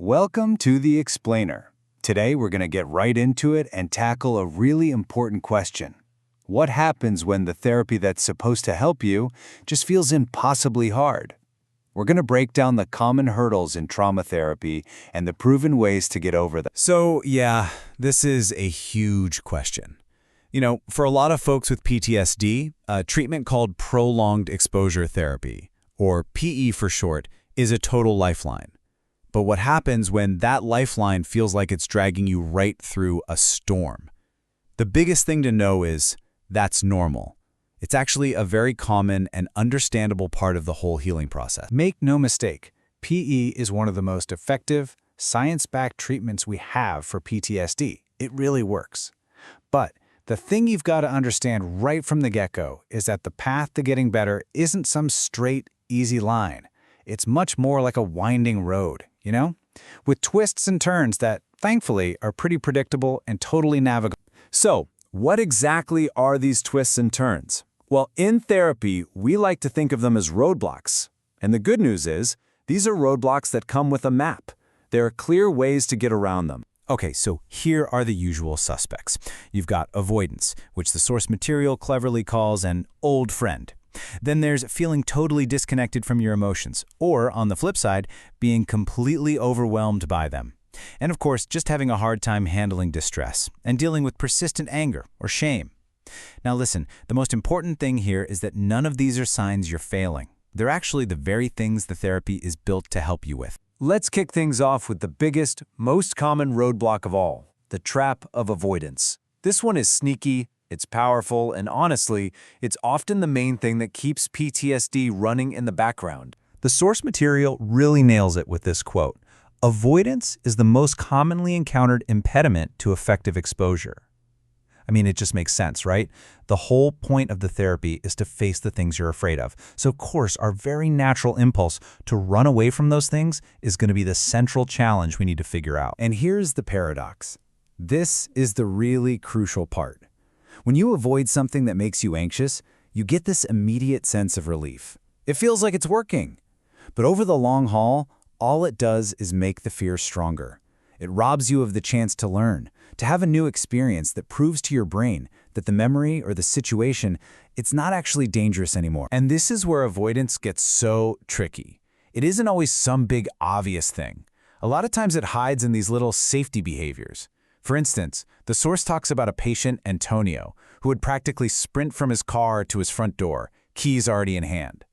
Welcome to The Explainer. Today we're going to get right into it and tackle a really important question. What happens when the therapy that's supposed to help you just feels impossibly hard? We're going to break down the common hurdles in trauma therapy and the proven ways to get over them. So, yeah, this is a huge question. For a lot of folks with PTSD, a treatment called prolonged exposure therapy, or PE for short, is a total lifeline. But what happens when that lifeline feels like it's dragging you right through a storm? The biggest thing to know is that's normal. It's actually a very common and understandable part of the whole healing process. Make no mistake, PE is one of the most effective, science-backed treatments we have for PTSD. It really works. But the thing you've got to understand right from the get-go is that the path to getting better isn't some straight, easy line. It's much more like a winding road, with twists and turns that, thankfully, are pretty predictable and totally navigable. So, what exactly are these twists and turns? Well, in therapy, we like to think of them as roadblocks. And the good news is, these are roadblocks that come with a map. There are clear ways to get around them. Okay, so here are the usual suspects. You've got avoidance, which the source material cleverly calls an old friend. Then there's feeling totally disconnected from your emotions, or, on the flip side, being completely overwhelmed by them. And of course, just having a hard time handling distress and dealing with persistent anger or shame. Now listen, the most important thing here is that none of these are signs you're failing. They're actually the very things the therapy is built to help you with. Let's kick things off with the biggest, most common roadblock of all, the trap of avoidance. This one is sneaky, it's powerful, and honestly, it's often the main thing that keeps PTSD running in the background. The source material really nails it with this quote. Avoidance is the most commonly encountered impediment to effective exposure. It just makes sense, right? The whole point of the therapy is to face the things you're afraid of. So, of course, our very natural impulse to run away from those things is going to be the central challenge we need to figure out. And here's the paradox. This is the really crucial part. When you avoid something that makes you anxious, you get this immediate sense of relief. It feels like it's working. But over the long haul, all it does is make the fear stronger. It robs you of the chance to learn, to have a new experience that proves to your brain that the memory or the situation, it's not actually dangerous anymore. And this is where avoidance gets so tricky. It isn't always some big obvious thing. A lot of times it hides in these little safety behaviors. For instance, the source talks about a patient, Antonio, who would practically sprint from his car to his front door, keys already in hand.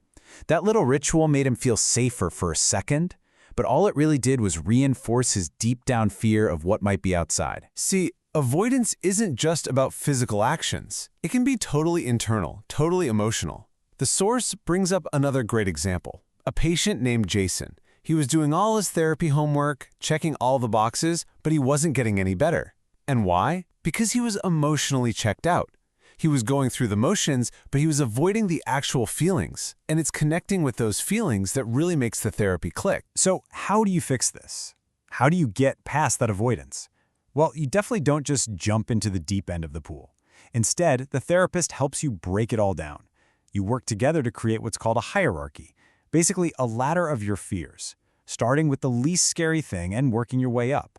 That little ritual made him feel safer for a second, but all it really did was reinforce his deep-down fear of what might be outside. See, avoidance isn't just about physical actions. It can be totally internal, totally emotional. The source brings up another great example, a patient named Jason. He was doing all his therapy homework, checking all the boxes, but he wasn't getting any better. And why? Because he was emotionally checked out. He was going through the motions, but he was avoiding the actual feelings. And it's connecting with those feelings that really makes the therapy click. So how do you fix this? How do you get past that avoidance? Well, you definitely don't just jump into the deep end of the pool. Instead, the therapist helps you break it all down. You work together to create what's called a hierarchy, basically a ladder of your fears, starting with the least scary thing and working your way up.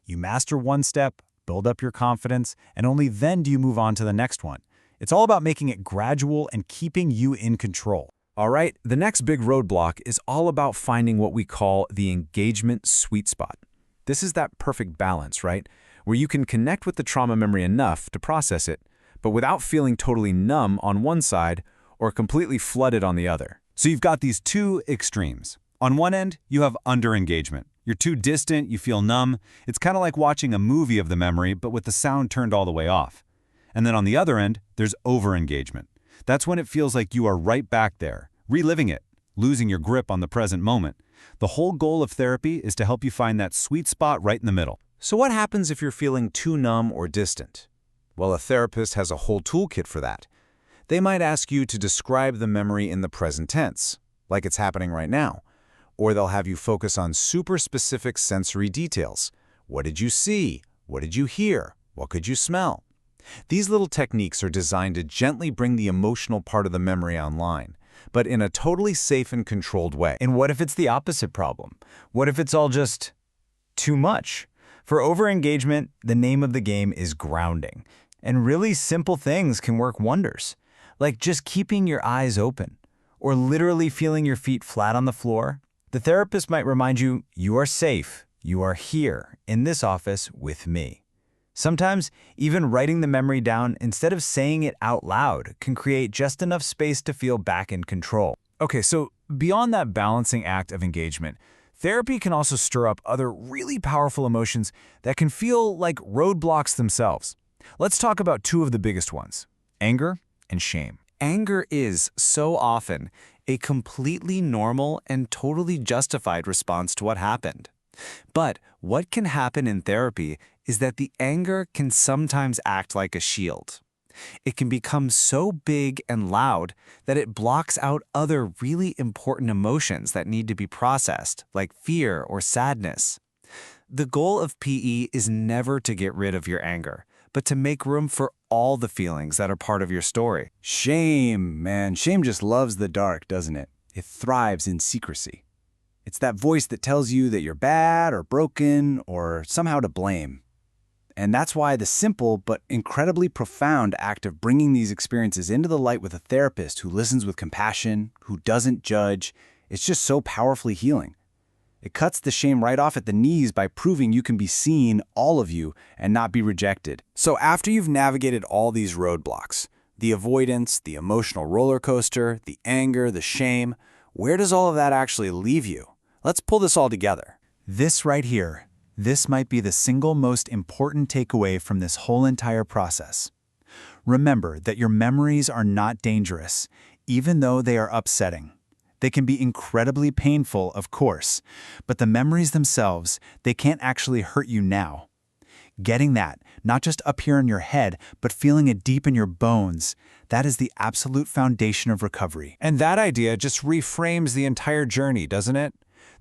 You master one step, build up your confidence, and only then do you move on to the next one. It's all about making it gradual and keeping you in control. All right, the next big roadblock is all about finding what we call the engagement sweet spot. This is that perfect balance, right? Where you can connect with the trauma memory enough to process it, but without feeling totally numb on one side or completely flooded on the other. So you've got these two extremes. On one end, you have under-engagement. You're too distant, you feel numb. It's kind of like watching a movie of the memory, but with the sound turned all the way off. And then on the other end, there's over-engagement. That's when it feels like you are right back there, reliving it, losing your grip on the present moment. The whole goal of therapy is to help you find that sweet spot right in the middle. So what happens if you're feeling too numb or distant? Well, a therapist has a whole toolkit for that. They might ask you to describe the memory in the present tense, like it's happening right now. Or they'll have you focus on super specific sensory details. What did you see? What did you hear? What could you smell? These little techniques are designed to gently bring the emotional part of the memory online, but in a totally safe and controlled way. And what if it's the opposite problem? What if it's all just too much. For overengagement, the name of the game is grounding. And really simple things can work wonders, like just keeping your eyes open or literally feeling your feet flat on the floor. The therapist might remind you, you are safe, you are here in this office with me. Sometimes even writing the memory down instead of saying it out loud can create just enough space to feel back in control. Okay, so beyond that balancing act of engagement, therapy can also stir up other really powerful emotions that can feel like roadblocks themselves. Let's talk about two of the biggest ones, anger and shame. Anger is, so often, a completely normal and totally justified response to what happened. But what can happen in therapy is that the anger can sometimes act like a shield. It can become so big and loud that it blocks out other really important emotions that need to be processed, like fear or sadness. The goal of PE is never to get rid of your anger, but to make room for all the feelings that are part of your story. Shame, man. Shame just loves the dark, doesn't it? It thrives in secrecy. It's that voice that tells you that you're bad or broken or somehow to blame. And that's why the simple but incredibly profound act of bringing these experiences into the light with a therapist who listens with compassion, who doesn't judge, it's just so powerfully healing. It cuts the shame right off at the knees by proving you can be seen, all of you, and not be rejected. So after you've navigated all these roadblocks, the avoidance, the emotional roller coaster, the anger, the shame, where does all of that actually leave you? Let's pull this all together. This right here, this might be the single most important takeaway from this whole entire process. Remember that your memories are not dangerous, even though they are upsetting. They can be incredibly painful, of course, but the memories themselves, they can't actually hurt you now. Getting that, not just up here in your head, but feeling it deep in your bones, that is the absolute foundation of recovery. And that idea just reframes the entire journey, doesn't it?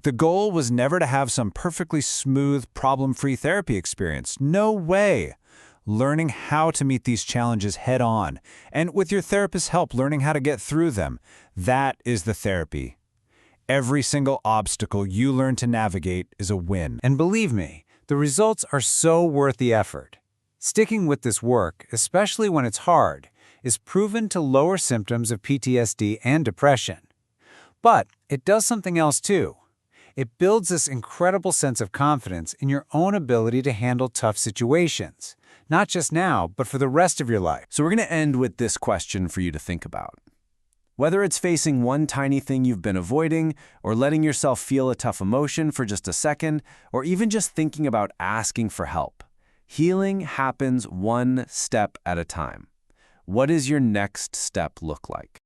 The goal was never to have some perfectly smooth, problem-free therapy experience. No way! Learning how to meet these challenges head-on, and with your therapist's help, learning how to get through them. That is the therapy. Every single obstacle you learn to navigate is a win. And believe me, the results are so worth the effort. Sticking with this work, especially when it's hard, is proven to lower symptoms of PTSD and depression. But it does something else too. It builds this incredible sense of confidence in your own ability to handle tough situations. Not just now, but for the rest of your life. So we're going to end with this question for you to think about. Whether it's facing one tiny thing you've been avoiding, or letting yourself feel a tough emotion for just a second, or even just thinking about asking for help, healing happens one step at a time. What does your next step look like?